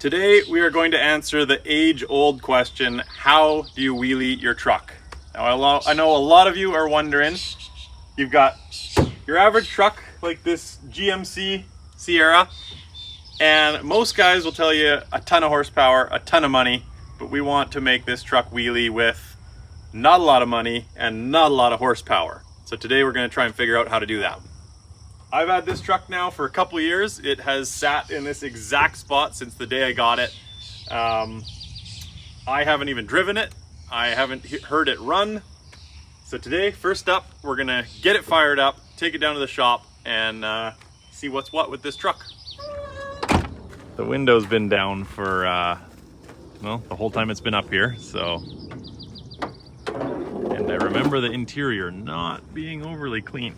Today we are going to answer the age-old question, how do you wheelie your truck? Now I know a lot of you are wondering, you've got your average truck like this GMC Sierra, and most guys will tell you a ton of horsepower, a ton of money, but we want to make this truck wheelie with not a lot of money and not a lot of horsepower. So today we're going to try and figure out how to do that. I've had this truck now for a couple of years. It has sat in this exact spot since the day I got it. I haven't even driven it. I haven't heard it run. So today, first up, we're gonna get it fired up, take it down to the shop, and see what's what with this truck. The window's been down for, well, the whole time it's been up here, so. And I remember the interior not being overly clean.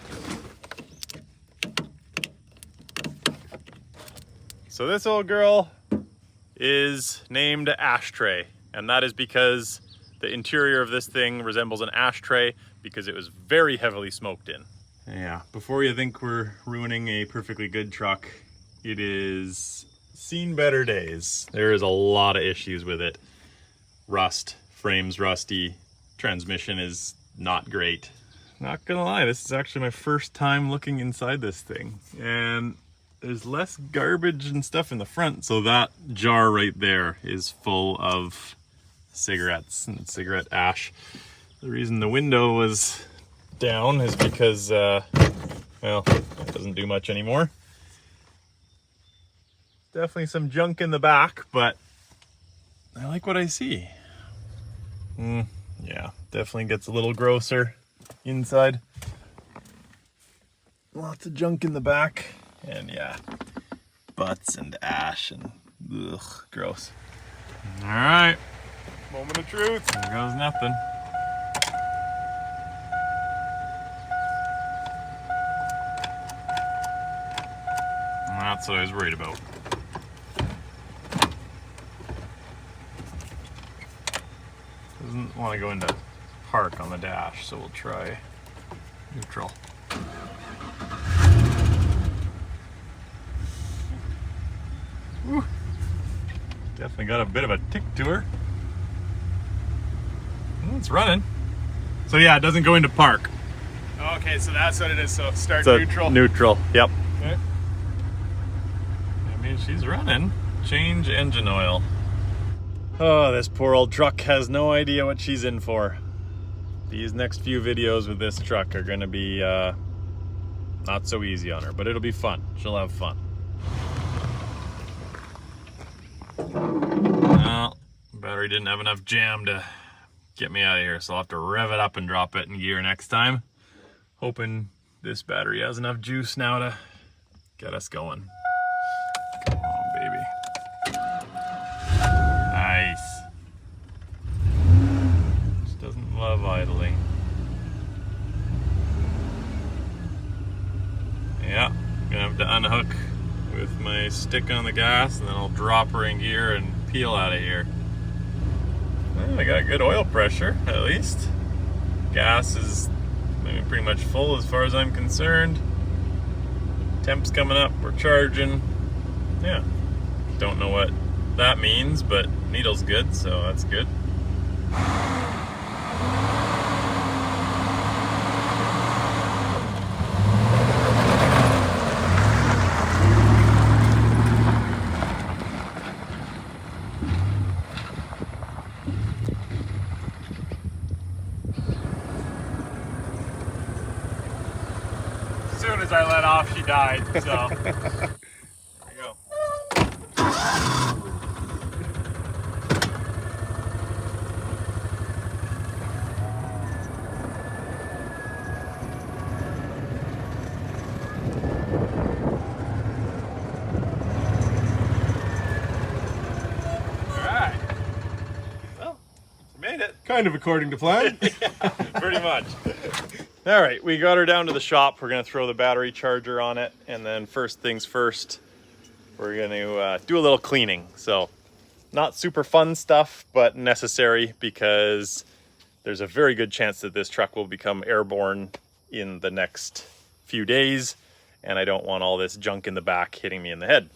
So this old girl is named Ashtray, and that is because the interior of this thing resembles an ashtray because it was very heavily smoked in. Yeah, before you think we're ruining a perfectly good truck, it is seen better days. There is a lot of issues with it. Rust, frame's rusty, transmission is not great. Not gonna lie, this is actually my first time looking inside this thing, and there's less garbage and stuff in the front, so that jar right there is full of cigarettes and cigarette ash. The reason the window was down is because, well, it doesn't do much anymore. Definitely some junk in the back, but I like what I see. Yeah, definitely gets a little grosser inside. Lots of junk in the back. And yeah, butts and ash and ugh, gross. All right, moment of truth. Here goes nothing. And that's what I was worried about. Doesn't want to go into park on the dash, so we'll try neutral. Woo. Definitely got a bit of a tick to her. It's running. So yeah, it doesn't go into park. Okay, so that's what it is. So start So neutral. Neutral, yep. Okay. I mean, she's running. Change engine oil. Oh, this poor old truck has no idea what she's in for. These next few videos with this truck are gonna be not so easy on her, but it'll be fun. She'll have fun. Well, battery didn't have enough jam to get me out of here, so I'll have to rev it up and drop it in gear next time. Hoping this battery has enough juice now to get us going. Come on, baby. Nice. Just doesn't love idling. Yeah, gonna have to unhook with my stick on the gas, and then I'll drop her in gear and peel out of here. Well, I got good oil pressure, at least. Gas is pretty much full as far as I'm concerned. Temp's coming up, we're charging. Yeah, don't know what that means, but needle's good, so that's good. As soon as I let off, she died. So there you go. All right. Well, made it. Kind of according to plan. Yeah, pretty much. All right, we got her down to the shop. We're gonna throw the battery charger on it, and then first things first, we're gonna do a little cleaning. So not super fun stuff, but necessary because there's a very good chance that this truck will become airborne in the next few days, and I don't want all this junk in the back hitting me in the head.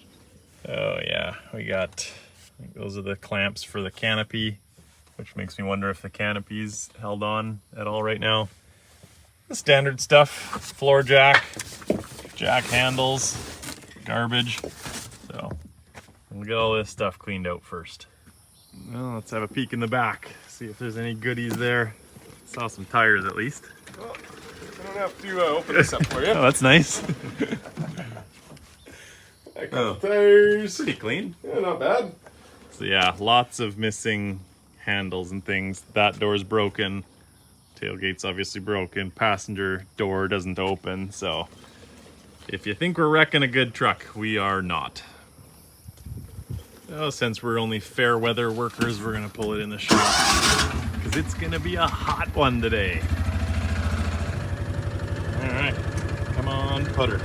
Oh yeah, we got I think those are the clamps for the canopy, which makes me wonder if the canopy's held on at all right now. The standard stuff, floor jack, jack handles, garbage. So we'll get all this stuff cleaned out first. Well, let's have a peek in the back, see if there's any goodies there. Saw some tires at least. Well, I don't have to open this up for you. Oh, that's nice. Tires. Pretty clean. Yeah, not bad. So yeah, lots of missing handles and things. That door's broken. Tailgate's obviously broken. Passenger door doesn't open. So if you think we're wrecking a good truck, we are not. Oh, since we're only fair weather workers, we're gonna pull it in the shop because it's gonna be a hot one today. All right, come on, putter.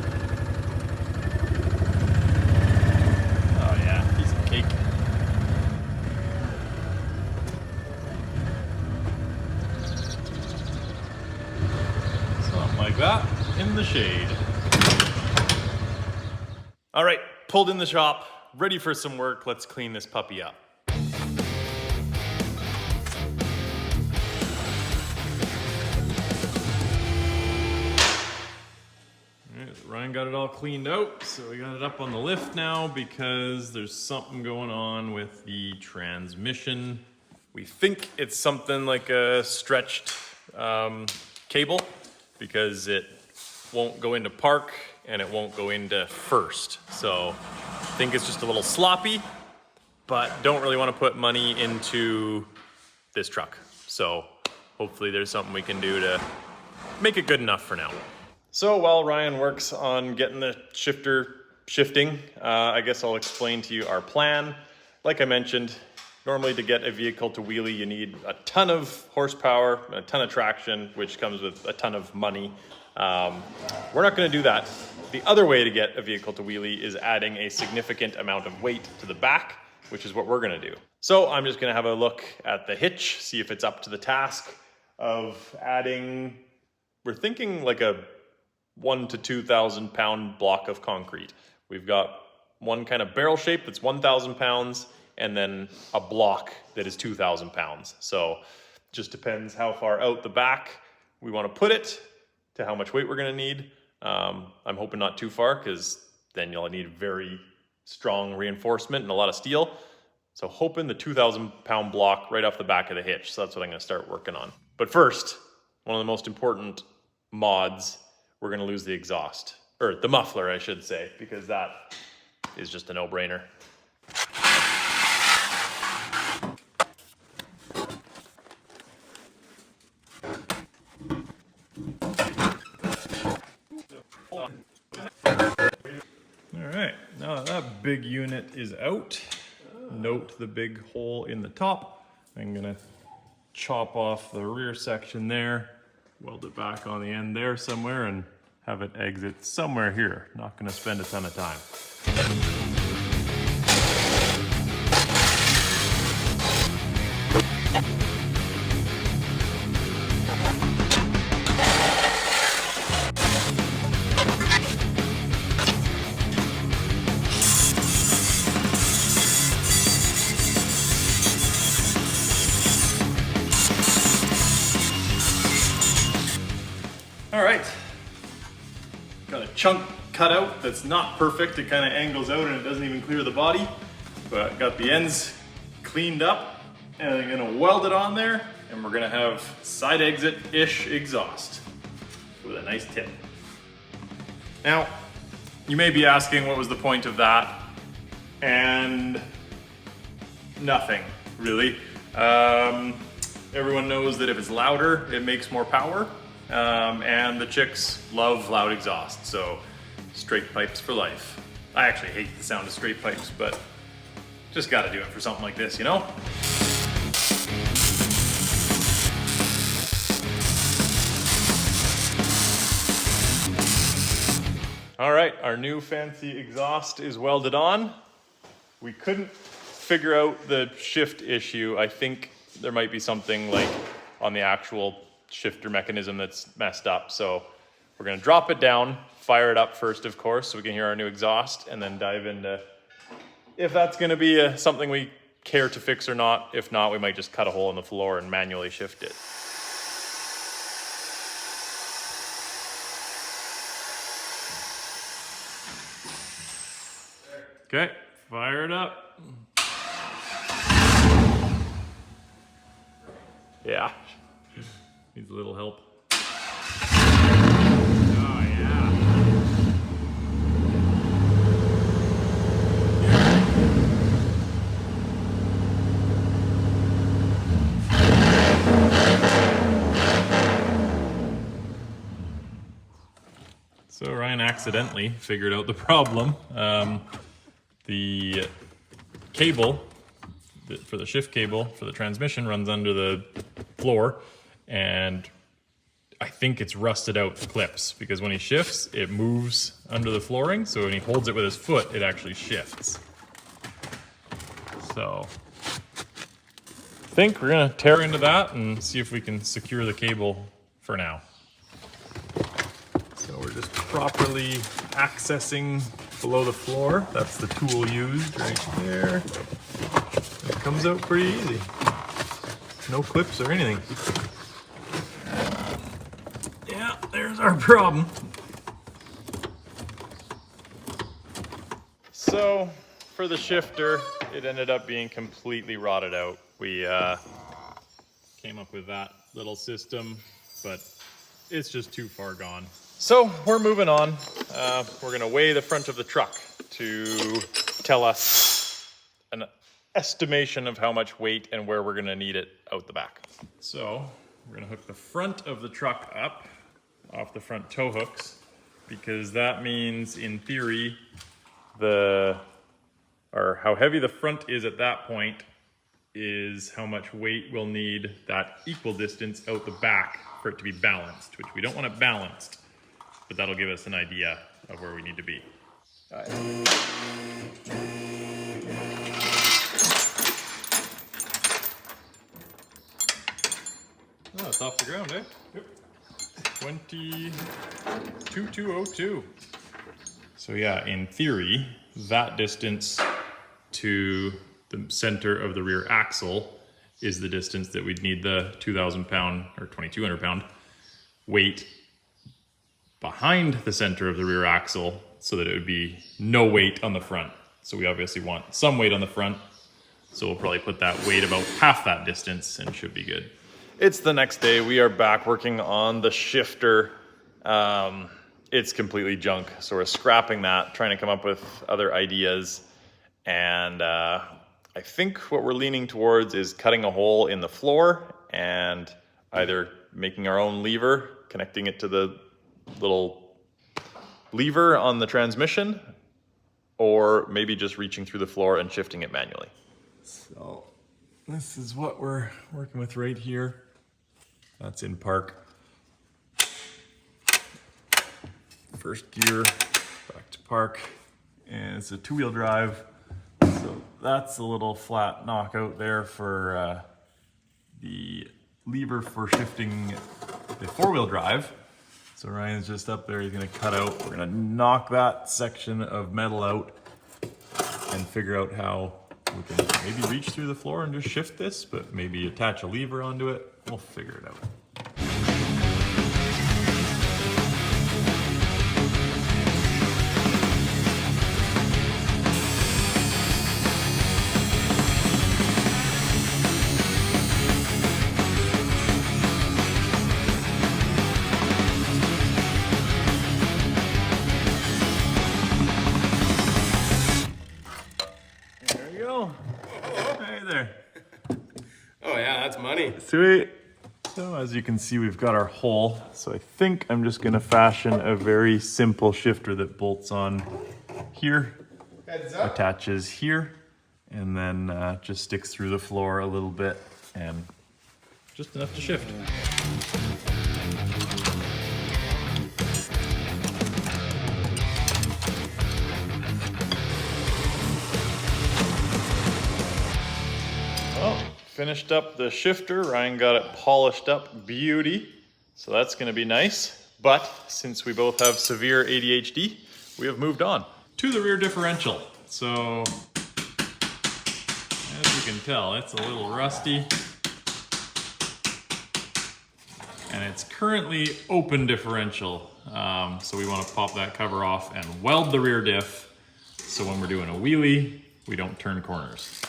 Oh yeah, piece of cake. Something like that in the shade. All right, pulled in the shop, ready for some work. Let's clean this puppy up. Ryan got it all cleaned out, so we got it up on the lift now because there's something going on with the transmission. We think it's something like a stretched cable because it won't go into park and it won't go into first. So I think it's just a little sloppy, but don't really want to put money into this truck. So hopefully there's something we can do to make it good enough for now. So while Ryan works on getting the shifter shifting, I guess I'll explain to you our plan. Like I mentioned, normally to get a vehicle to wheelie, you need a ton of horsepower, a ton of traction, which comes with a ton of money. We're not gonna do that. The other way to get a vehicle to wheelie is adding a significant amount of weight to the back, which is what we're gonna do. So I'm just gonna have a look at the hitch, see if it's up to the task of adding, we're thinking like a 1,000 to 2,000 pound block of concrete. We've got one kind of barrel shape that's 1,000 pounds and then a block that is 2,000 pounds. So just depends how far out the back we want to put it to how much weight we're going to need. I'm hoping not too far because then you'll need very strong reinforcement and a lot of steel. So hoping the 2,000 pound block right off the back of the hitch. So that's what I'm going to start working on. But first, one of the most important mods, we're gonna lose the exhaust, or the muffler, I should say, because that is just a no-brainer. All right, now that big unit is out, note the big hole in the top. I'm gonna chop off the rear section there, weld it back on the end there somewhere, and have it exit somewhere here. Not gonna spend a ton of time. All right. Got a chunk cut out that's not perfect. It kind of angles out and it doesn't even clear the body. But got the ends cleaned up and I'm gonna weld it on there and we're gonna have side exit-ish exhaust with a nice tip. Now, you may be asking what was the point of that, and nothing really. Everyone knows that if it's louder, it makes more power. And the chicks love loud exhaust, so straight pipes for life. I actually hate the sound of straight pipes, but just gotta do it for something like this, you know? All right, our new fancy exhaust is welded on. We couldn't figure out the shift issue. I think there might be something like on the actual shifter mechanism that's messed up. So we're gonna drop it down, fire it up first, of course, so we can hear our new exhaust, and then dive into if that's gonna be something we care to fix or not. If not, we might just cut a hole in the floor and manually shift it. Okay, fire it up. Yeah, needs a little help. Oh yeah. So Ryan accidentally figured out the problem. The cable for the shift cable for the transmission runs under the floor, and I think it's rusted out clips because when he shifts, it moves under the flooring. So when he holds it with his foot, it actually shifts. So I think we're gonna tear into that and see if we can secure the cable for now. So we're just properly accessing below the floor. That's the tool used right there. It comes out pretty easy. No clips or anything. Yeah, there's our problem. So for the shifter, it ended up being completely rotted out. We came up with that little system, but it's just too far gone. So we're moving on. We're gonna weigh the front of the truck to tell us an estimation of how much weight and where we're gonna need it out the back. So we're gonna hook the front of the truck up off the front tow hooks, because that means in theory how heavy the front is at that point is how much weight we'll need that equal distance out the back for it to be balanced, which we don't want it balanced, but that'll give us an idea of where we need to be. Oh, it's off the ground, eh? Yep. 22,202. So yeah, in theory, that distance to the center of the rear axle is the distance that we'd need the 2,000 pound or 2,200 pound weight behind the center of the rear axle, so that it would be no weight on the front. So we obviously want some weight on the front. So we'll probably put that weight about half that distance and should be good. It's the next day. We are back working on the shifter. It's completely junk. So we're scrapping that, trying to come up with other ideas. And I think what we're leaning towards is cutting a hole in the floor and either making our own lever, connecting it to the little lever on the transmission, or maybe just reaching through the floor and shifting it manually. So this is what we're working with right here. That's in park. First gear, back to park, and it's a 2-wheel drive. So that's a little flat knockout there for the lever for shifting the 4-wheel drive. So Ryan's just up there, he's gonna cut out, we're gonna knock that section of metal out and figure out how we can maybe reach through the floor and just shift this, but maybe attach a lever onto it. We'll figure it out. Hey there. Oh yeah, that's money. Sweet. So as you can see, we've got our hole. So I think I'm just gonna fashion a very simple shifter that bolts on here, attaches here, and then just sticks through the floor a little bit and just enough to shift. Finished up the shifter. Ryan got it polished up beauty. So that's gonna be nice. But since we both have severe ADHD, we have moved on to the rear differential. So as we can tell. It's a little rusty. And it's currently open differential. So we want to pop that cover off and weld the rear diff. So when we're doing a wheelie, we don't turn corners.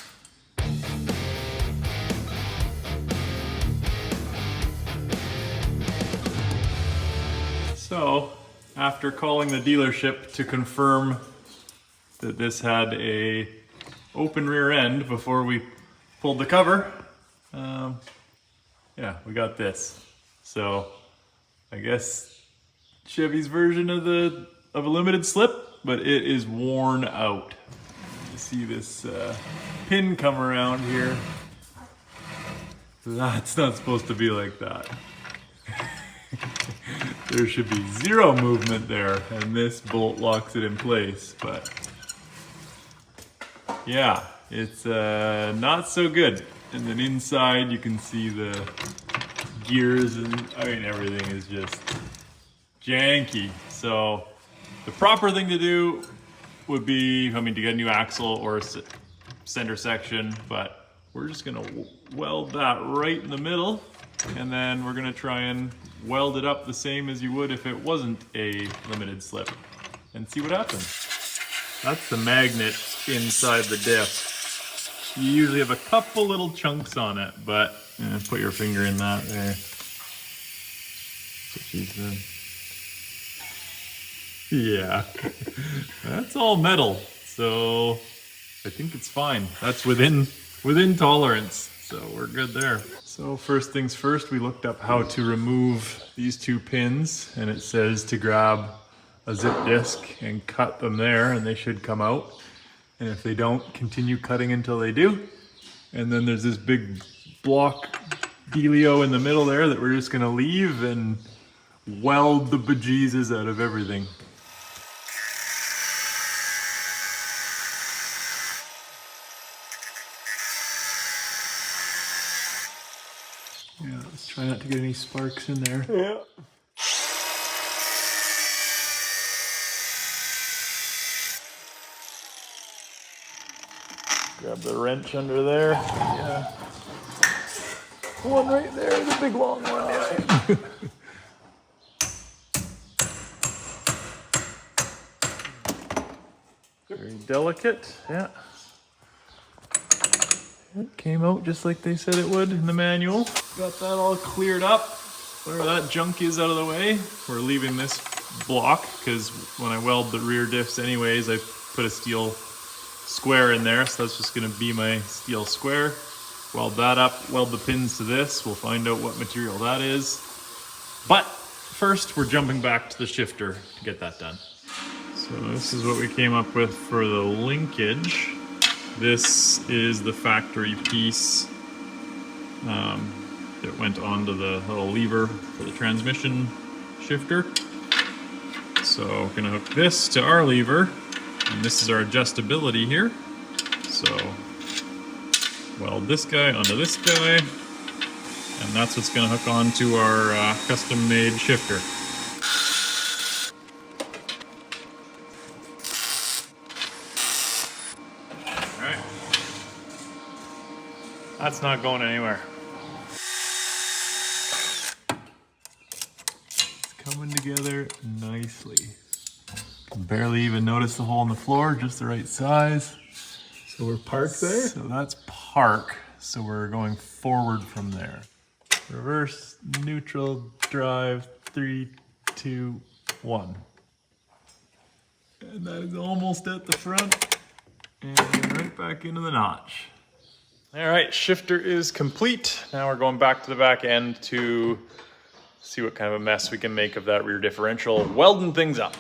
So after calling the dealership to confirm that this had a open rear end before we pulled the cover, yeah, we got this. So I guess Chevy's version of a limited slip, but it is worn out. You see this pin come around here. That's not supposed to be like that. There should be zero movement there, and this bolt locks it in place, but yeah, it's not so good. And then inside you can see the gears, and I mean everything is just janky. So the proper thing to do would be, I mean, to get a new axle or center section, but we're just gonna weld that right in the middle, and then we're gonna try and weld it up the same as you would if it wasn't a limited slip, and see what happens. That's the magnet inside the diff. You usually have a couple little chunks on it, but put your finger in that there. That's what she said. Yeah, that's all metal, so I think it's fine. That's within tolerance, so we're good there. So first things first, we looked up how to remove these two pins, and it says to grab a zip disc and cut them there, and they should come out. And if they don't, continue cutting until they do. And then there's this big block dealio in the middle there that we're just gonna leave and weld the bejesus out of everything. Yeah, let's try not to get any sparks in there. Yeah. Grab the wrench under there. Yeah. One right there, the big long one. Yeah. Very delicate, yeah. It came out just like they said it would in the manual. Got that all cleared up. Whatever that junk is out of the way. We're leaving this block because when I weld the rear diffs anyways, I put a steel square in there, so that's just going to be my steel square. Weld that up, weld the pins to this. We'll find out what material that is. But first, we're jumping back to the shifter to get that done. So this is what we came up with for the linkage. This is the factory piece that went onto the little lever for the transmission shifter. So we're going to hook this to our lever. And this is our adjustability here. So weld this guy onto this guy, and that's what's going to hook onto our custom-made shifter. All right, that's not going anywhere. It's coming together nicely. Barely even notice the hole in the floor, just the right size. So we're parked there? So that's park. So we're going forward from there. Reverse, neutral, drive, 3, 2, 1. And that is almost at the front. And right back into the notch. All right, shifter is complete. Now we're going back to the back end to see what kind of a mess we can make of that rear differential, welding things up.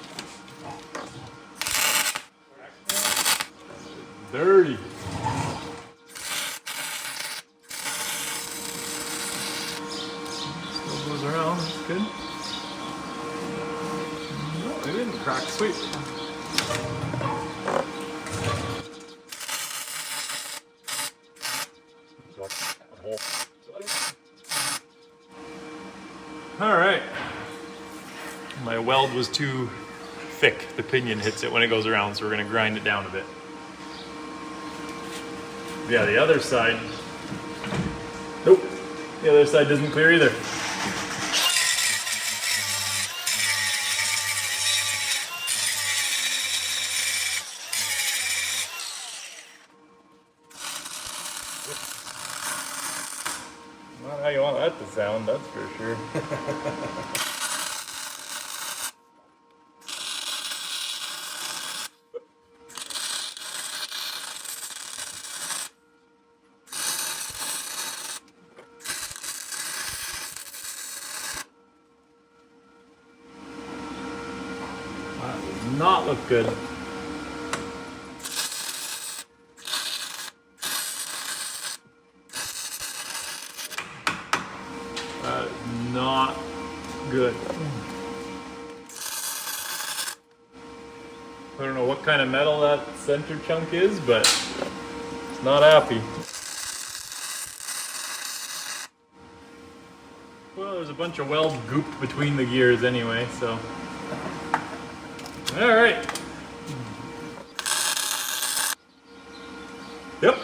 Dirty. Still goes around, that's good. No, it didn't crack, sweet. All right. My weld was too thick. The pinion hits it when it goes around, so we're gonna grind it down a bit. Yeah, the other side. Nope. The other side doesn't clear either. Not how you want that to sound, that's for sure. That does not look good. That is not good. I don't know what kind of metal that center chunk is, but it's not happy. Well, there's a bunch of weld goop between the gears anyway, so. All right. Yep.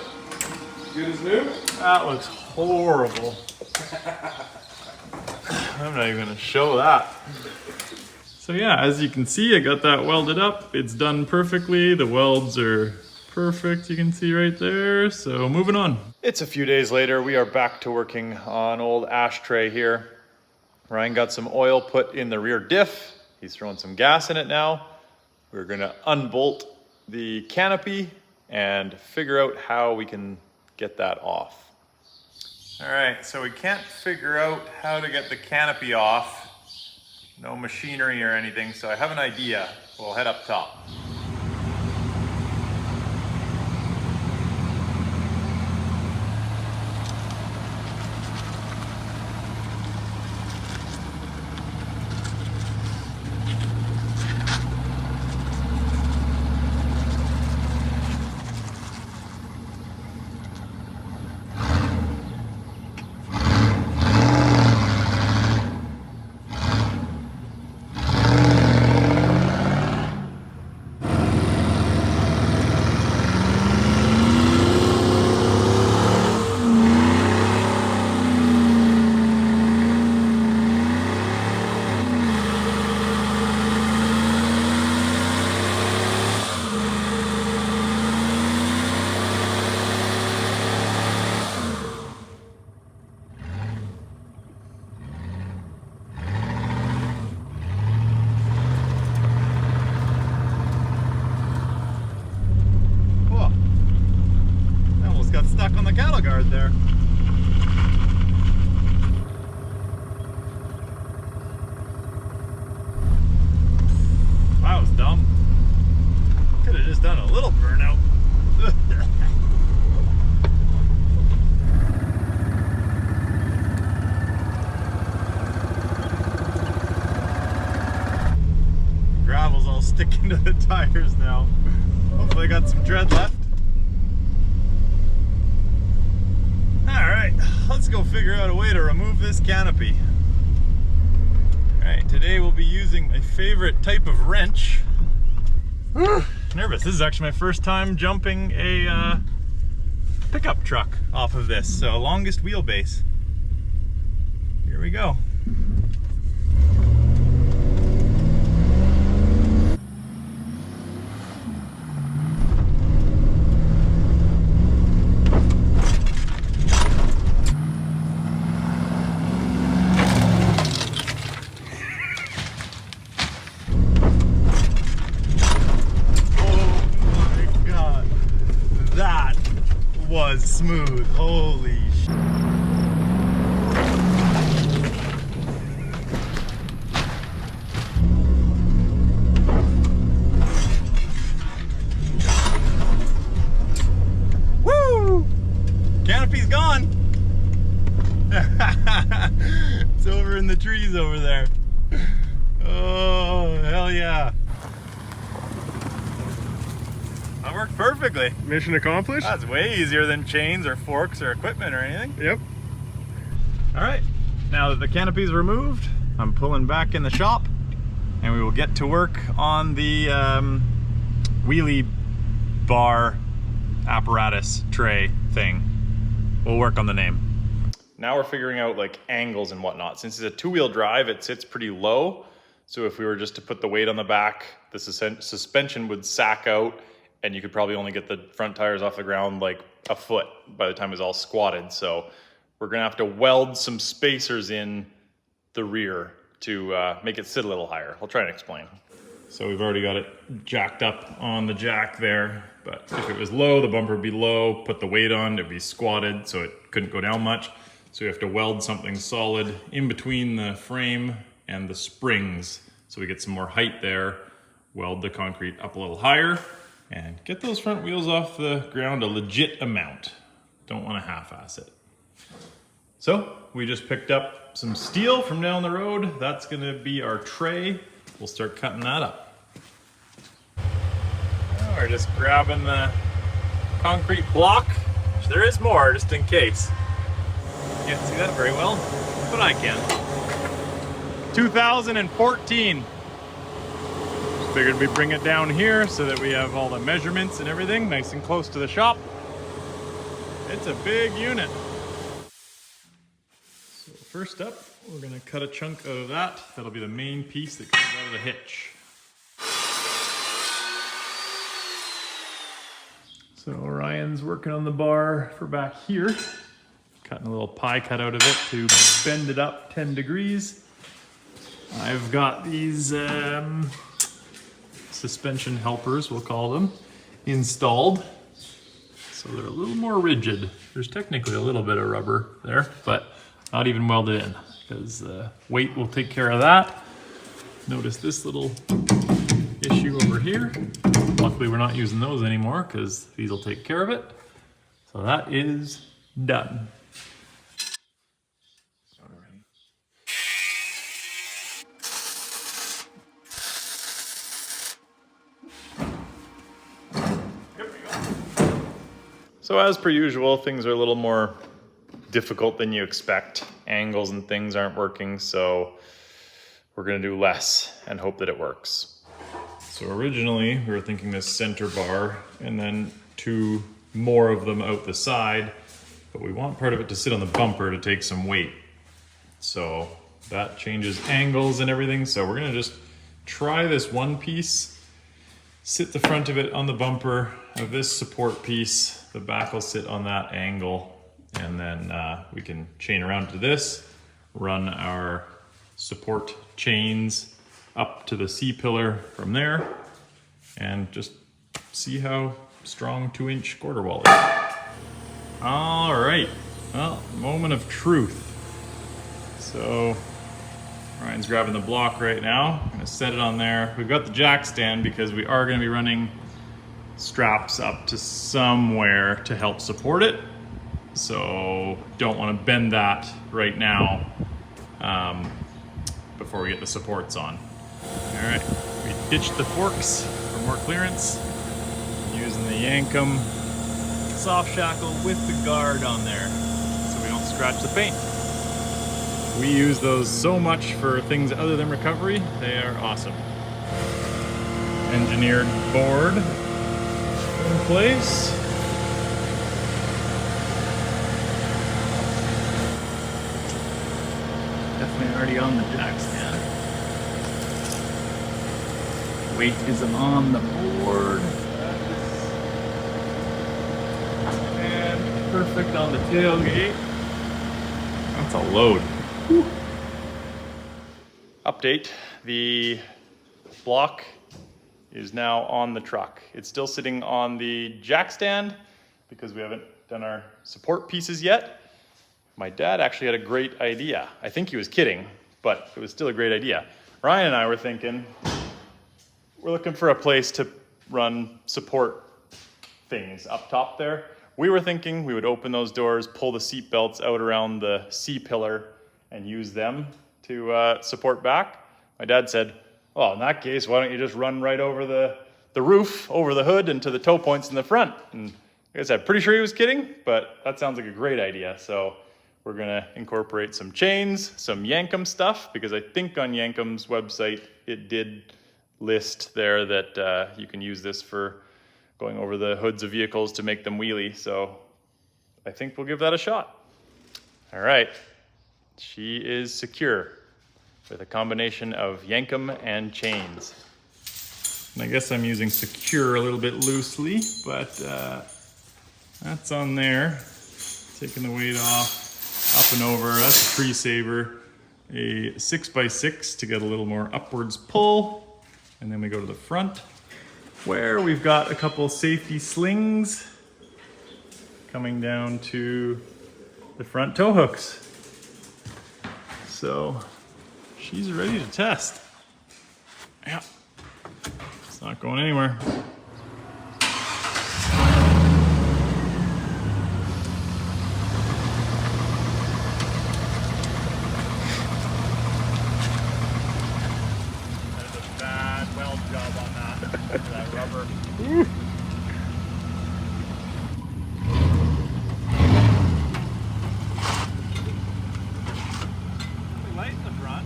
Good as new? That looks horrible. I'm not even gonna show that. So yeah, as you can see, I got that welded up. It's done perfectly. The welds are perfect, you can see right there. So moving on. It's a few days later. We are back to working on old ashtray here. Ryan got some oil put in the rear diff. He's throwing some gas in it now. We're gonna unbolt the canopy and figure out how we can get that off. All right, so we can't figure out how to get the canopy off. No machinery or anything, so I have an idea. We'll head up top. Stuck on the cattle guard there. That was dumb. Could have just done a little burnout. Gravel's all sticking to the tires now. Hopefully I got some tread left. Alright, let's go figure out a way to remove this canopy. Alright, today we'll be using my favorite type of wrench. Nervous, this is actually my first time jumping a pickup truck off of this, so longest wheelbase. Here we go. Was smooth. Holy shit. Woo! Canopy's gone. It's over in the trees over there. Oh, hell yeah. That worked perfectly. Mission accomplished? That's way easier than chains or forks or equipment or anything. Yep. All right, now that the canopy's removed, I'm pulling back in the shop and we will get to work on the wheelie bar apparatus tray thing. We'll work on the name. Now we're figuring out like angles and whatnot. Since it's a two-wheel drive, it sits pretty low. So if we were just to put the weight on the back, the suspension would sack out and you could probably only get the front tires off the ground like a foot by the time it's all squatted. So we're gonna have to weld some spacers in the rear to make it sit a little higher. I'll try and explain. So we've already got it jacked up on the jack there, but if it was low, the bumper would be low, put the weight on, it'd be squatted, so it couldn't go down much. So we have to weld something solid in between the frame and the springs so we get some more height there, weld the concrete up a little higher, and get those front wheels off the ground a legit amount. Don't want to half-ass it. So we just picked up some steel from down the road. That's gonna be our tray. We'll start cutting that up. Now we're just grabbing the concrete block. There is more, just in case. You can't see that very well, but I can. 2014. Just figured we'd bring it down here so that we have all the measurements and everything nice and close to the shop. It's a big unit. So first up, we're gonna cut a chunk out of that. That'll be the main piece that comes out of the hitch. So Ryan's working on the bar for back here. Cutting a little pie cut out of it to bend it up 10 degrees. I've got these suspension helpers, we'll call them, installed. So they're a little more rigid. There's technically a little bit of rubber there, but not even welded in, because the weight will take care of that. Notice this little issue over here. Luckily we're not using those anymore because these will take care of it. So that is done. So as per usual, things are a little more difficult than you expect. Angles and things aren't working, so we're gonna do less and hope that it works. So originally we were thinking this center bar and then two more of them out the side, but we want part of it to sit on the bumper to take some weight. So that changes angles and everything. So we're gonna just try this one piece, sit the front of it on the bumper of this support piece. The back will sit on that angle, and then we can chain around to this, run our support chains up to the C-pillar from there, and just see how strong 2-inch quarter wall is. All right, well, moment of truth. So Ryan's grabbing the block right now. I'm gonna set it on there. We've got the jack stand because we are gonna be running straps up to somewhere to help support it. So don't want to bend that right now before we get the supports on. All right, we ditched the forks for more clearance, using the Yankum soft shackle with the guard on there so we don't scratch the paint. We use those so much for things other than recovery. They are awesome. Engineered board in place. Definitely already on the jack stand. Weight is on the board. And perfect on the tailgate. That's a load. Whew. Update, the block is now on the truck. It's still sitting on the jack stand because we haven't done our support pieces yet. My dad actually had a great idea. I think he was kidding, but it was still a great idea. Ryan and I were thinking, we're looking for a place to run support things up top there. We were thinking we would open those doors, pull the seat belts out around the C-pillar and use them to support back. My dad said, well, in that case, why don't you just run right over the roof, over the hood, and to the toe points in the front? And I guess I'm pretty sure he was kidding, but that sounds like a great idea. So we're gonna incorporate some chains, some Yankum stuff, because I think on Yankum's website, it did list there that you can use this for going over the hoods of vehicles to make them wheelie. So I think we'll give that a shot. All right, she is secure with a combination of yankum and chains. And I guess I'm using secure a little bit loosely, but that's on there. Taking the weight off, up and over. That's a tree saver. A 6x6 to get a little more upwards pull. And then we go to the front where we've got a couple safety slings coming down to the front tow hooks. So she's ready to test. Yeah, it's not going anywhere. That is a bad weld job on that rubber. Light in the front,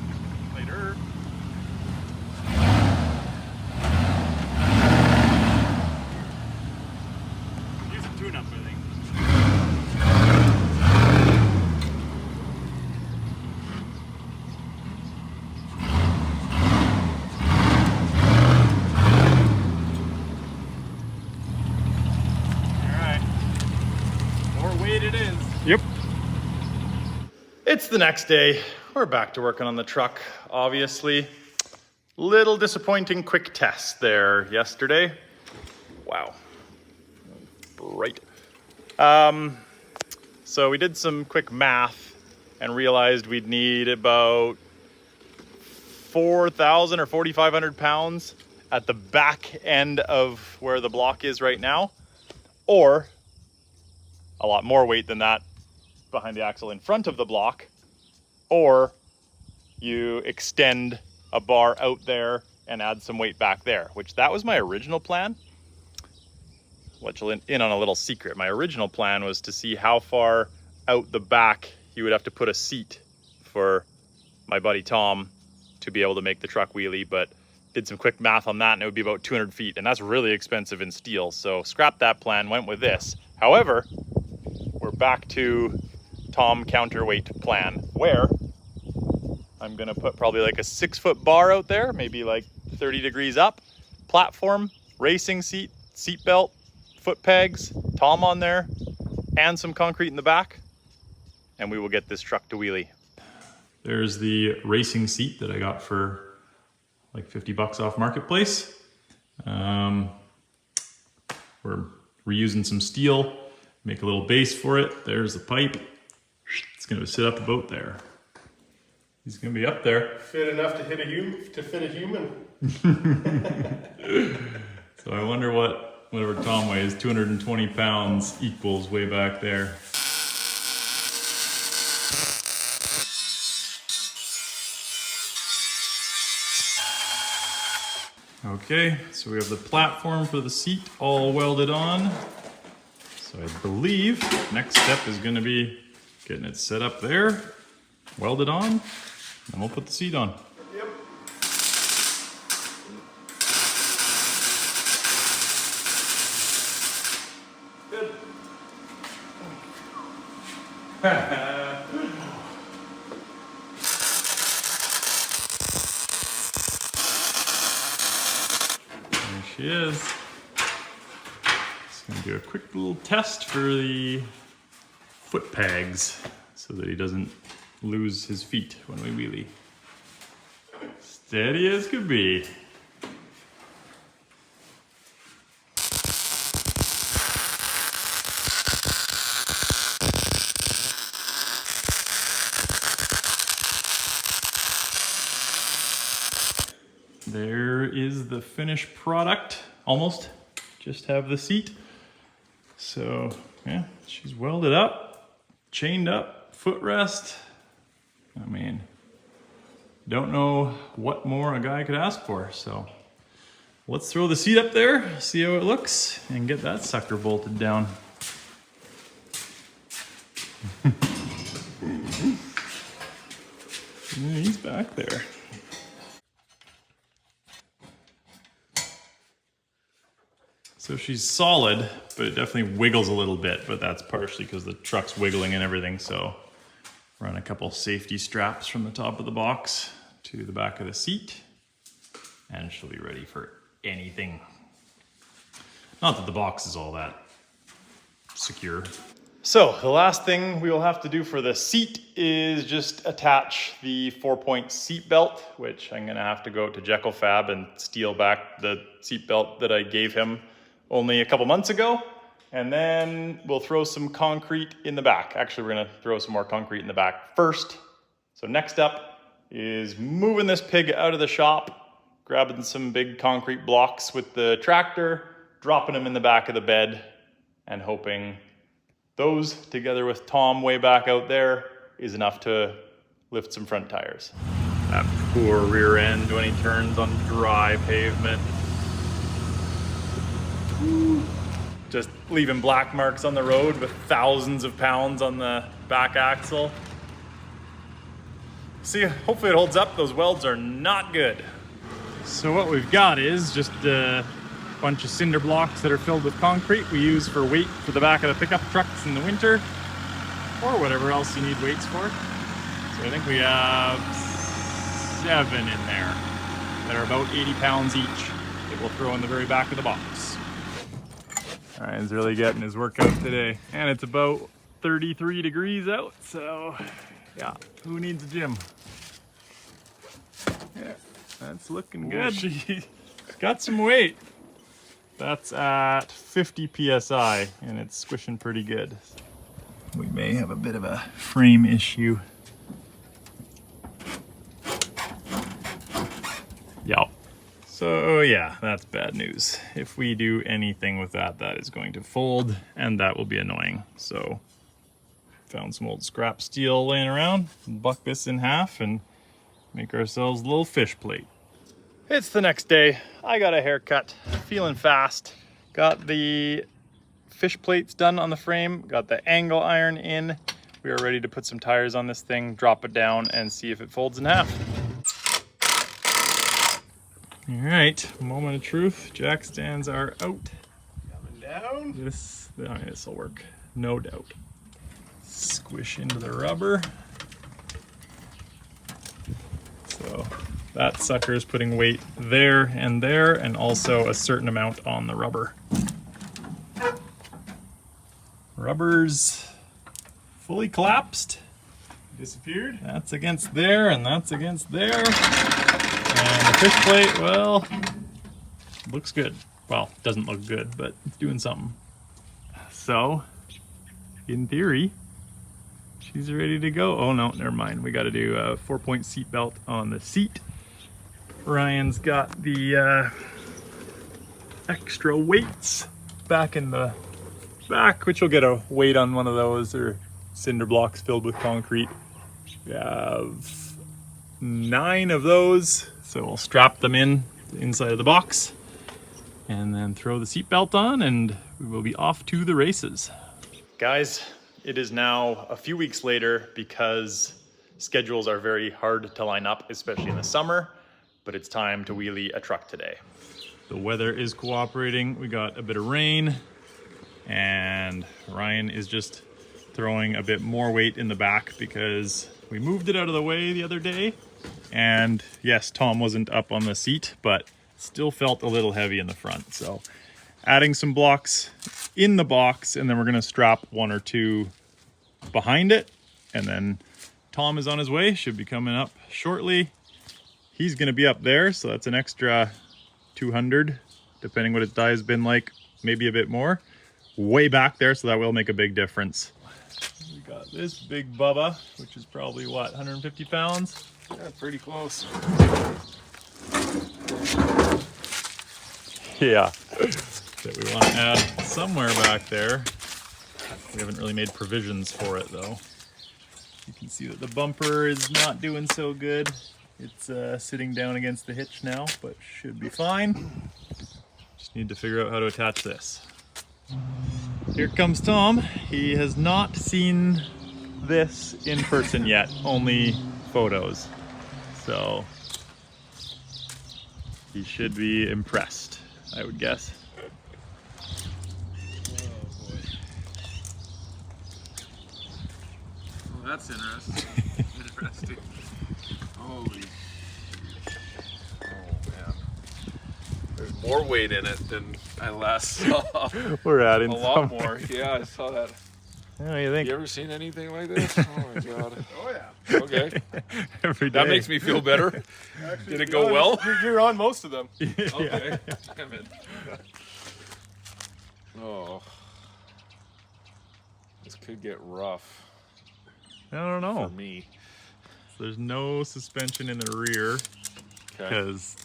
later. Use a tune-up, I think. All right, more weight it is. Yep. It's the next day. We're back to working on the truck, obviously. Little disappointing quick test there yesterday. Wow. Bright. So we did some quick math and realized we'd need about 4,000 or 4,500 pounds at the back end of where the block is right now, or a lot more weight than that behind the axle in front of the block, or you extend a bar out there and add some weight back there, which that was my original plan. Let you in on a little secret. My original plan was to see how far out the back you would have to put a seat for my buddy Tom to be able to make the truck wheelie, but did some quick math on that and it would be about 200 feet, and that's really expensive in steel. So scrapped that plan, went with this. However, we're back to Tom counterweight plan, where I'm gonna put probably like a 6-foot bar out there, maybe like 30 degrees up, platform, racing seat, seat belt, foot pegs, Tom on there, and some concrete in the back, and we will get this truck to wheelie. There's the racing seat that I got for like 50 bucks off Marketplace. We're reusing some steel, make a little base for it. There's the pipe. It's gonna sit up about there. He's gonna be up there. Fit enough to fit a human. So I wonder what whatever Tom weighs, 220 pounds equals way back there. Okay, so we have the platform for the seat all welded on. So I believe next step is gonna be getting it set up there, welded on, and we'll put the seat on. Yep. Good. There she is. Just gonna do a quick little test for the foot pegs so that he doesn't lose his feet when we wheelie. Steady as could be. There is the finished product, almost. Just have the seat. So yeah, she's welded up, chained up, footrest. I mean, don't know what more a guy could ask for. So let's throw the seat up there, see how it looks, and get that sucker bolted down. Yeah, he's back there. So So she's solid, but it definitely wiggles a little bit, but that's partially because the truck's wiggling and everything. So run a couple safety straps from the top of the box to the back of the seat, and she'll be ready for anything. Not that the box is all that secure. So the last thing we will have to do for the seat is just attach the 4-point seat belt, which I'm gonna have to go to Jekyll Fab and steal back the seat belt that I gave him only a couple months ago. And then we'll throw some concrete in the back. Actually, we're gonna throw some more concrete in the back first. So next up is moving this pig out of the shop, grabbing some big concrete blocks with the tractor, dropping them in the back of the bed, and hoping those, together with Tom way back out there, is enough to lift some front tires. That poor rear end when he turns on dry pavement. Just leaving black marks on the road with thousands of pounds on the back axle. See, hopefully it holds up. Those welds are not good. So what we've got is just a bunch of cinder blocks that are filled with concrete we use for weight for the back of the pickup trucks in the winter, or whatever else you need weights for. So I think we have 7 in there that are about 80 pounds each that we'll throw in the very back of the box. Ryan's really getting his workout today, and it's about 33 degrees out, so yeah, who needs a gym? Yeah, that's looking good. She's got some weight. That's at 50 PSI, and it's squishing pretty good. We may have a bit of a frame issue. Yep. So yeah, that's bad news. If we do anything with that, that is going to fold, and that will be annoying. So found some old scrap steel laying around, buck this in half and make ourselves a little fish plate. It's the next day. I got a haircut, feeling fast. Got the fish plates done on the frame, got the angle iron in. We are ready to put some tires on this thing, drop it down, and see if it folds in half. All right, moment of truth. Jack stands are out. Coming down. This will work, no doubt. Squish into the rubber. So that sucker is putting weight there, and also a certain amount on the rubber. Rubber's fully collapsed. Disappeared. That's against there, and that's against there. And the fish plate, well, looks good. Well, doesn't look good, but it's doing something. So, in theory, she's ready to go. Oh no, never mind. We got to do a 4-point seat belt on the seat. Ryan's got the extra weights back in the back, which will get a weight on one of those, or cinder blocks filled with concrete. We have 9 of those, so we'll strap them in the inside of the box and then throw the seat belt on, and we will be off to the races. Guys, it is now a few weeks later because schedules are very hard to line up, especially in the summer, but it's time to wheelie a truck today. The weather is cooperating. We got a bit of rain, and Ryan is just throwing a bit more weight in the back because we moved it out of the way the other day. And yes, Tom wasn't up on the seat, but still felt a little heavy in the front. So adding some blocks in the box, and then we're gonna strap 1 or 2 behind it. And then Tom is on his way, should be coming up shortly. He's gonna be up there, so that's an extra 200, depending what his die has been like, maybe a bit more. Way back there, so that will make a big difference. We got this big bubba, which is probably what, 150 pounds? Yeah, pretty close. Yeah, that we want to add somewhere back there. We haven't really made provisions for it though. You can see that the bumper is not doing so good. It's sitting down against the hitch now, but should be fine. Just need to figure out how to attach this. Here comes Tom. He has not seen this in person yet, only photos. So he should be impressed, I would guess. That's interesting. Interesting. Holy. Oh man. There's more weight in it than I last saw. We're adding A lot more. Yeah, I saw that. What do you think? You ever seen anything like this? Oh my god. Oh yeah. Okay. Every day. That makes me feel better. Actually, Did to it be go well? honest, You're on most of them. Okay. Damn it. Oh. This could get rough I don't know. for me. There's no suspension in the rear Okay. because,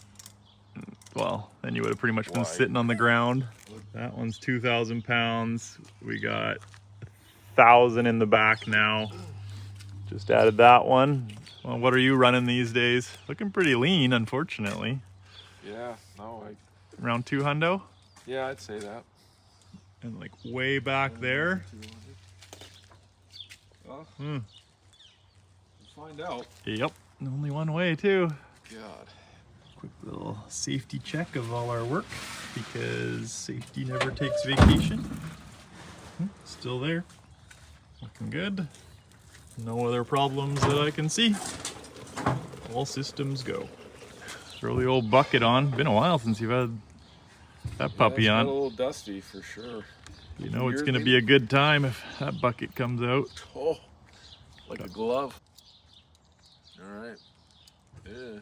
well, then you would have pretty much been Why? sitting on the ground. That one's 2,000 pounds. We got 1,000 in the back now. Just added that one. Well, what are you running these days? Looking pretty lean, unfortunately. Yeah, no, Around 2 hundo. yeah, I'd say that. And like way back there. Well, Hmm. we'll find out. Yep. Only one way too. God. Quick little safety check of all our work because safety never takes vacation. Still there. Looking good. No other problems that I can see. All systems go. Throw the old bucket on. Been a while since you've had that puppy Yeah, it's on. got a little dusty for sure. You know it's going to be a good time if that bucket comes out. Oh, like a glove. All right. Yeah.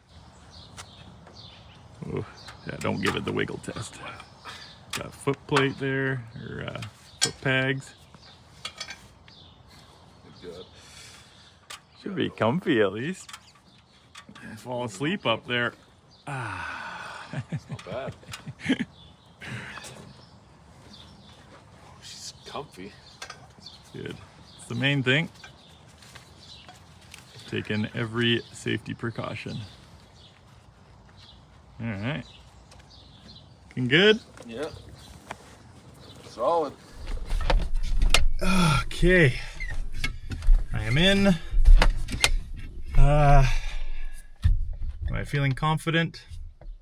Oh, yeah, don't give it the wiggle test. Got foot plate there, or foot pegs. Good. Should be comfy at least. Fall asleep up there. Ah. It's not bad. She's comfy. Good. It's the main thing. Taking every safety precaution. All right. Looking good? Yeah. Solid. Okay. I am in. Am I feeling confident?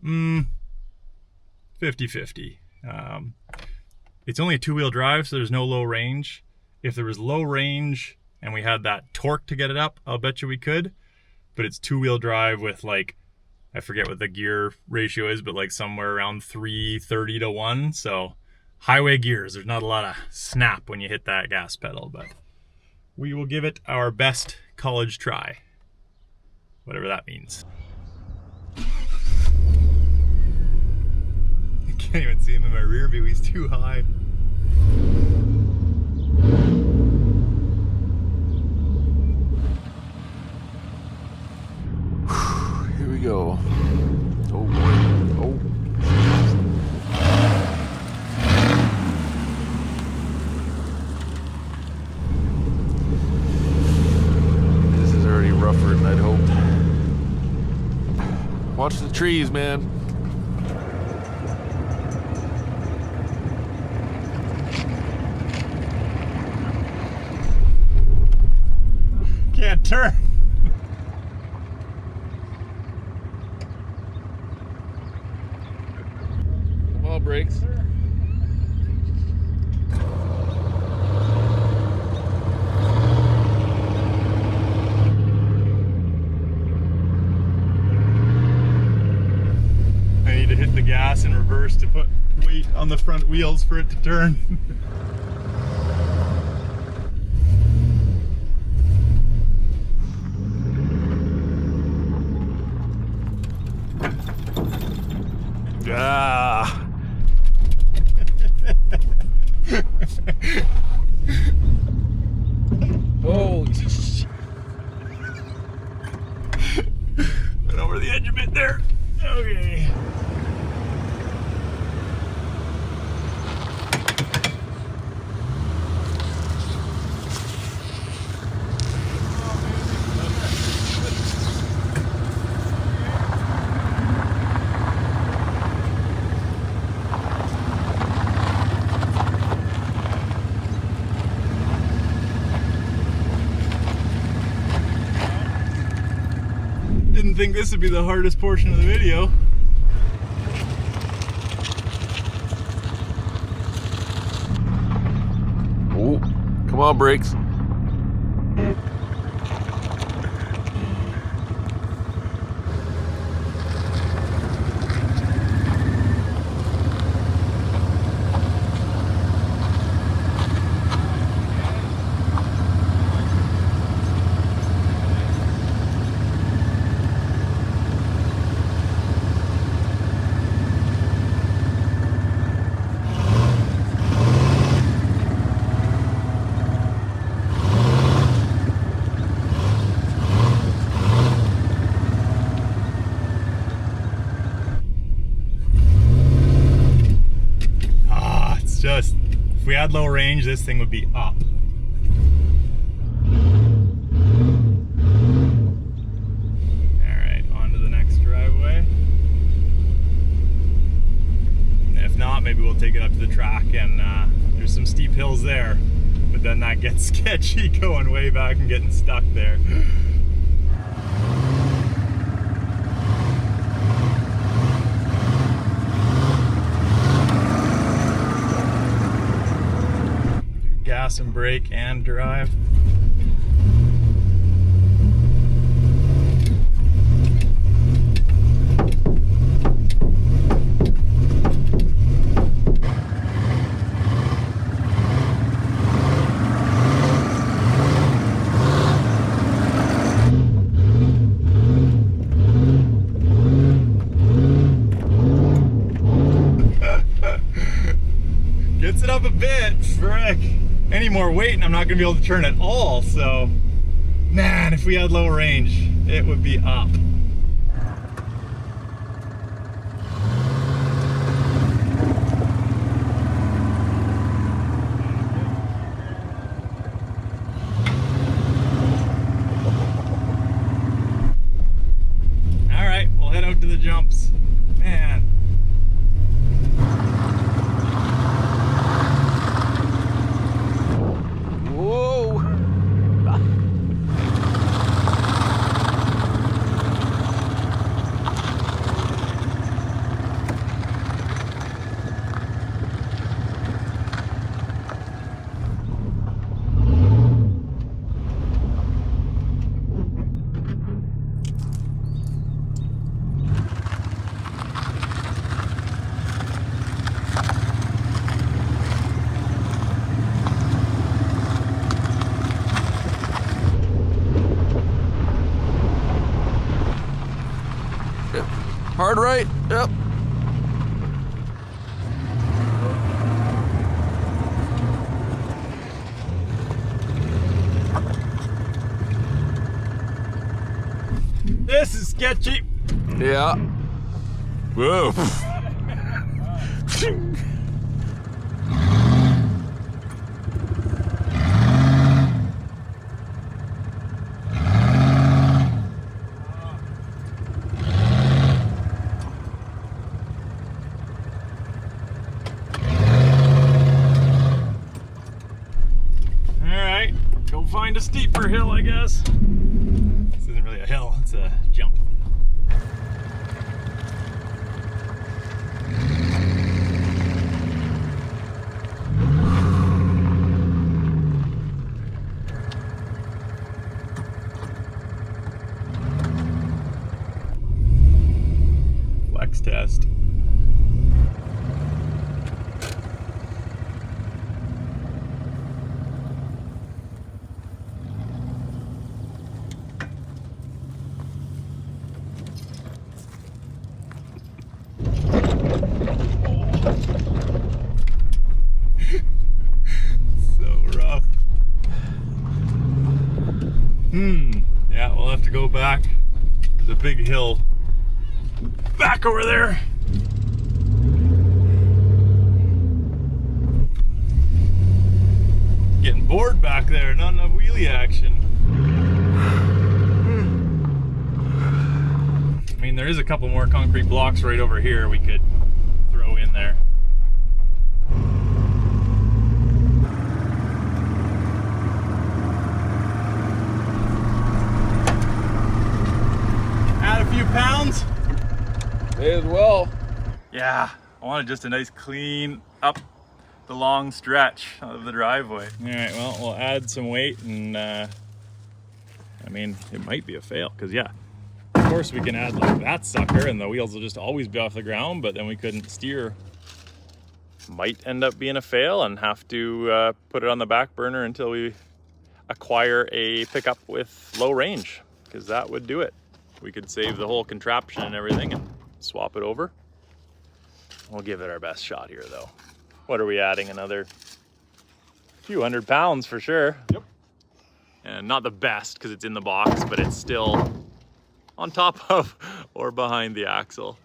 50-50. It's only a 2-wheel drive, so there's no low range. If there was low range and we had that torque to get it up, I'll bet you we could. But it's 2-wheel drive with like, I forget what the gear ratio is, but like somewhere around 330 to 1. So highway gears, there's not a lot of snap when you hit that gas pedal, but we will give it our best college try. Whatever that means. I can't even see him in my rear view, he's too high. Here we go. Oh boy. Oh. This is already rougher than I'd hoped. Watch the trees, man. Can't turn. Come on, brakes. I need to hit the gas in reverse to put weight on the front wheels for it to turn. Ah. Holy shit. Went over the edge a bit there. Okay. Didn't think this would be the hardest portion of the video. Oh, come on, brakes. had low range, this thing would be up. All right, on to the next driveway. And if not, maybe we'll take it up to the track, and there's some steep hills there, but then that gets sketchy going way back and getting stuck there. Gas and brake and drive. Gets it up a bit, frick. Any more weight and I'm not gonna be able to turn at all, so man, if we had low range, it would be up. All right, we'll head out to the jumps. Man. Hard right, yep. This is sketchy. Yeah. Whoa. Find a steeper hill, I guess. This isn't really a hill, it's a jump. Flex test. Yeah, we'll have to go back. There's a big hill back over there. Getting bored back there, not enough wheelie action. I mean, there is a couple more concrete blocks right over here we could throw in there. Few pounds. May as well. Yeah, I wanted just a nice clean up the long stretch of the driveway. All right, well, we'll add some weight, and I mean, it might be a fail, because yeah, of course we can add like that sucker and the wheels will just always be off the ground, but then we couldn't steer. Might end up being a fail and have to put it on the back burner until we acquire a pickup with low range, because that would do it. We could save the whole contraption and everything and swap it over. We'll give it our best shot here though. What are we adding? Another few 100 pounds for sure. Yep. And not the best because it's in the box, but it's still on top of or behind the axle.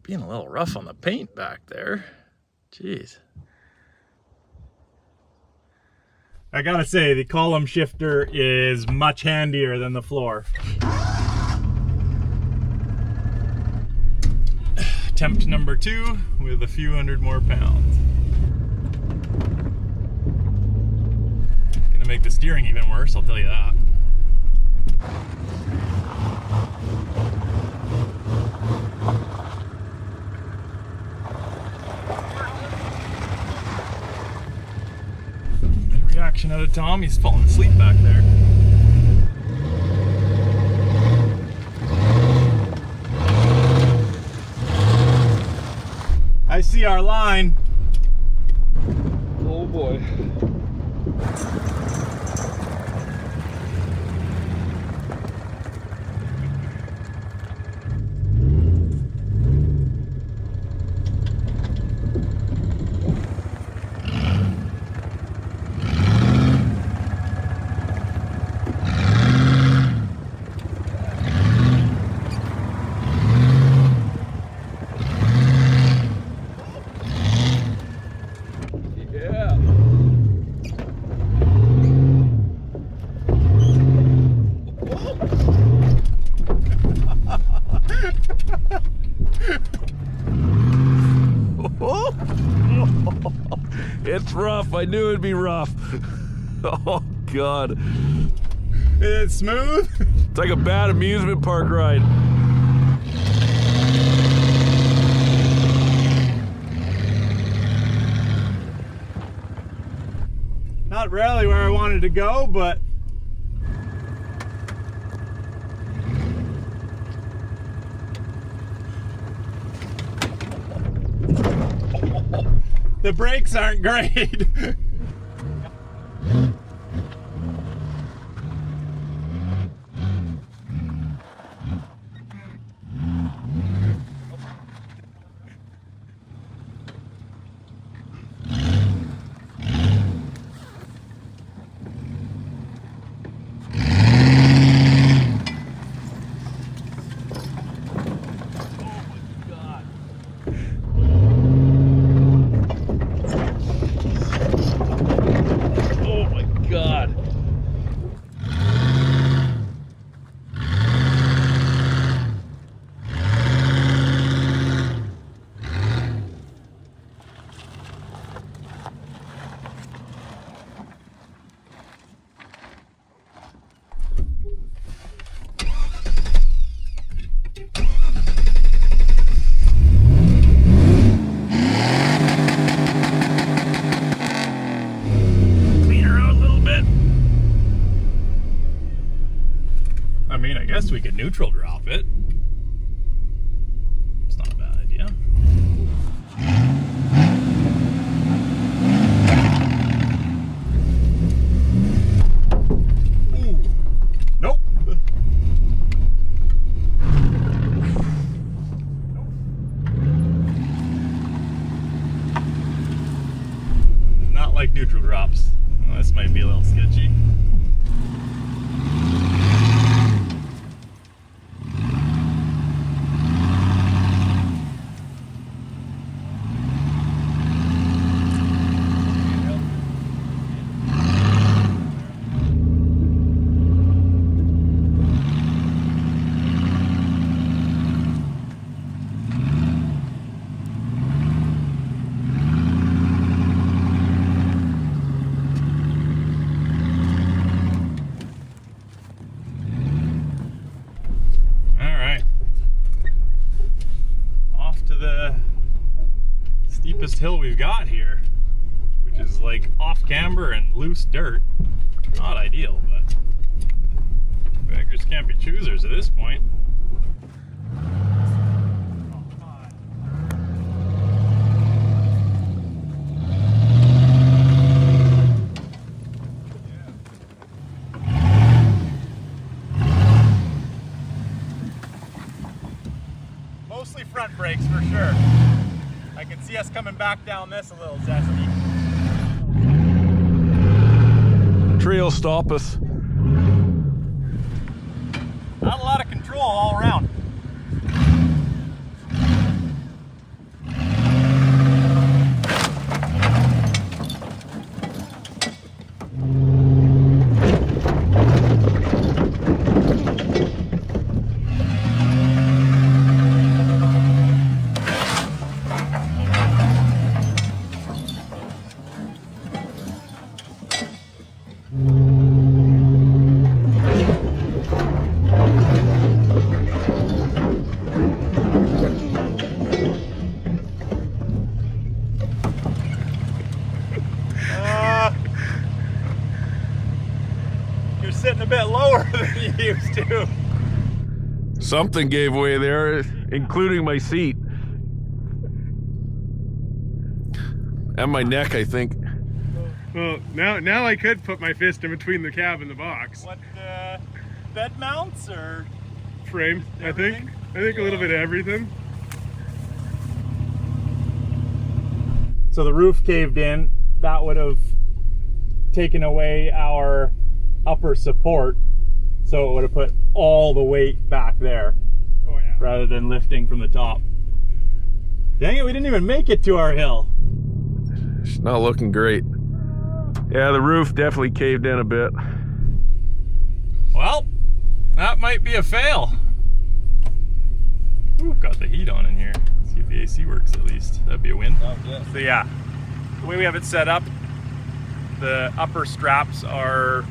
Being a little rough on the paint back there. Jeez. I gotta say, the column shifter is much handier than the floor. Attempt number 2 with a few hundred more pounds. Gonna make the steering even worse, I'll tell you that. Reaction out of Tom, he's falling asleep back there. I see our line. Oh boy. It's rough. I knew it'd be rough. Oh, God. It's smooth. It's like a bad amusement park ride. Not really where I wanted to go, but the brakes aren't great. We could neutral drop it. It's not a bad idea. Ooh. Nope. Not like neutral drops. Well, this might be a little sketchy. Hill we've got here, which is like off camber and loose dirt. Not ideal, but beggars can't be choosers at this point. Mostly front brakes for sure. I can see us coming back down this a little zesty. Tree will stop us. Not a lot of control all around. You're sitting a bit lower than you used to. Something gave way there, including my seat. And my neck, I think. Well, now I could put my fist in between the cab and the box. What, bed mounts or? Frame, Everything? I think a little bit of everything. So the roof caved in. That would have taken away our upper support. So it would have put all the weight back there. Oh yeah. Rather than lifting from the top. Dang it, we didn't even make it to our hill. It's not looking great. Yeah, the roof definitely caved in a bit. Well, that might be a fail. Ooh, got the heat on in here. See if the AC works at least. That'd be a win. So yeah, the way we have it set up, the upper straps are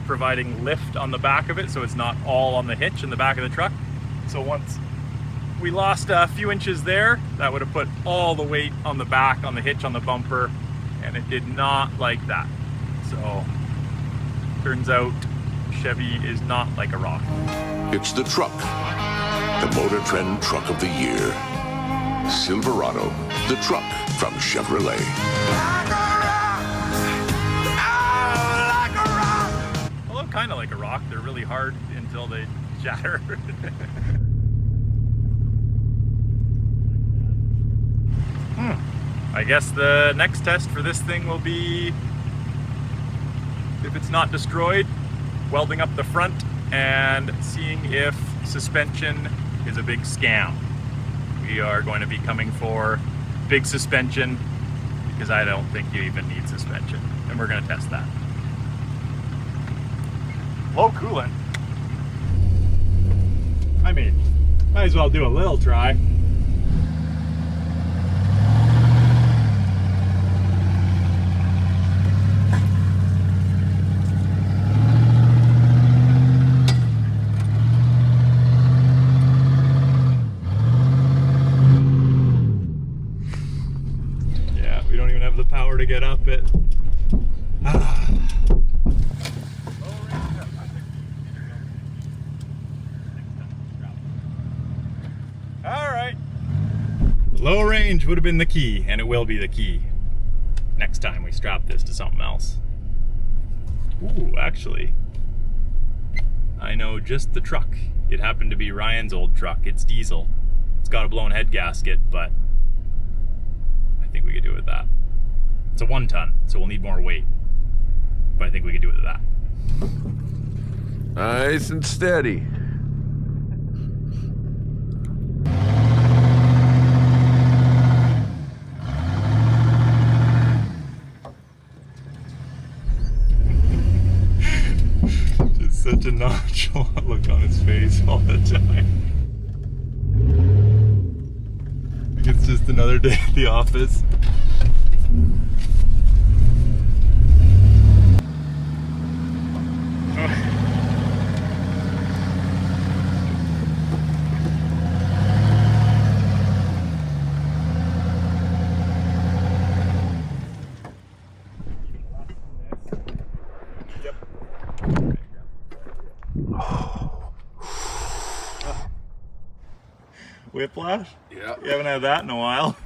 providing lift on the back of it, so it's not all on the hitch in the back of the truck. So once we lost a few inches there, that would have put all the weight on the back, on the hitch, on the bumper, and it did not like that. So turns out Chevy is not like a rock. It's the truck, the Motor Trend Truck of the Year. Silverado, the truck from Chevrolet. Although kind of like a rock, they're really hard until they shatter. I guess the next test for this thing will be, if it's not destroyed, welding up the front and seeing if suspension is a big scam. We are going to be coming for big suspension because I don't think you even need suspension, and we're going to test that. Low coolant. I mean, might as well do a little try. The power to get up it. Alright. Low range would have been the key, and it will be the key next time we strap this to something else. Ooh, actually, I know just the truck. It happened to be Ryan's old truck. It's diesel. It's got a blown head gasket, but I think we could do it with that. It's a 1 ton, so we'll need more weight. But I think we could do it with that. Nice and steady. Just such a nonchalant look on his face all the time. I think it's just another day at the office. Whiplash? Yeah. You haven't had that in a while.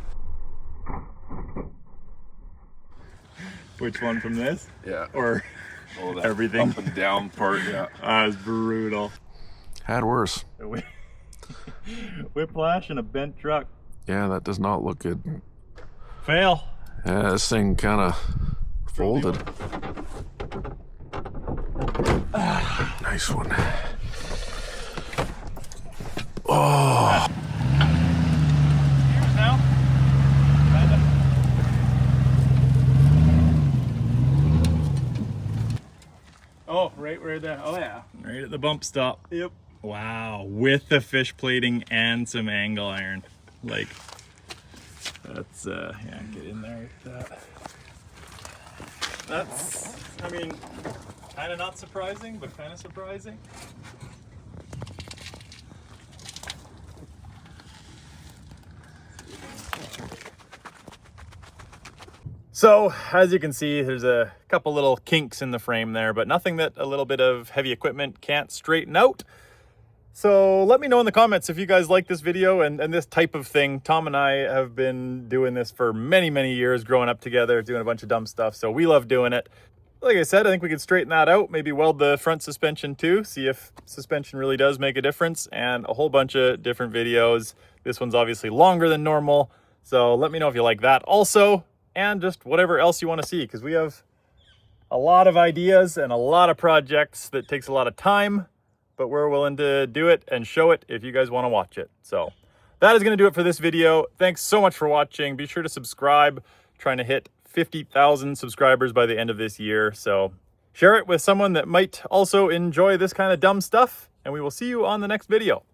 Which one from this? Yeah. Or All that everything? up and down part, yeah. That was brutal. Had worse. Whiplash and a bent truck. Yeah, that does not look good. Fail. Yeah, this thing kind of folded. Nice one. Oh. Here's now. Oh, right where the, oh yeah. Right at the bump stop. Yep. Wow, with the fish plating and some angle iron. Like, that's, yeah, get in there with that. That's, I mean, Kind of not surprising, but kind of surprising. So, as you can see, there's a couple little kinks in the frame there, but nothing that a little bit of heavy equipment can't straighten out. So let me know in the comments if you guys like this video and this type of thing. Tom and I have been doing this for many, many years, growing up together, doing a bunch of dumb stuff, so we love doing it. Like I said, I think we could straighten that out, maybe weld the front suspension too, see if suspension really does make a difference, and a whole bunch of different videos. This one's obviously longer than normal, so let me know if you like that also, and just whatever else you want to see, because we have a lot of ideas and a lot of projects that takes a lot of time, but we're willing to do it and show it if you guys want to watch it. So that is going to do it for this video. Thanks so much for watching. Be sure to subscribe. Trying to hit 50,000 subscribers by the end of this year. So share it with someone that might also enjoy this kind of dumb stuff, and we will see you on the next video.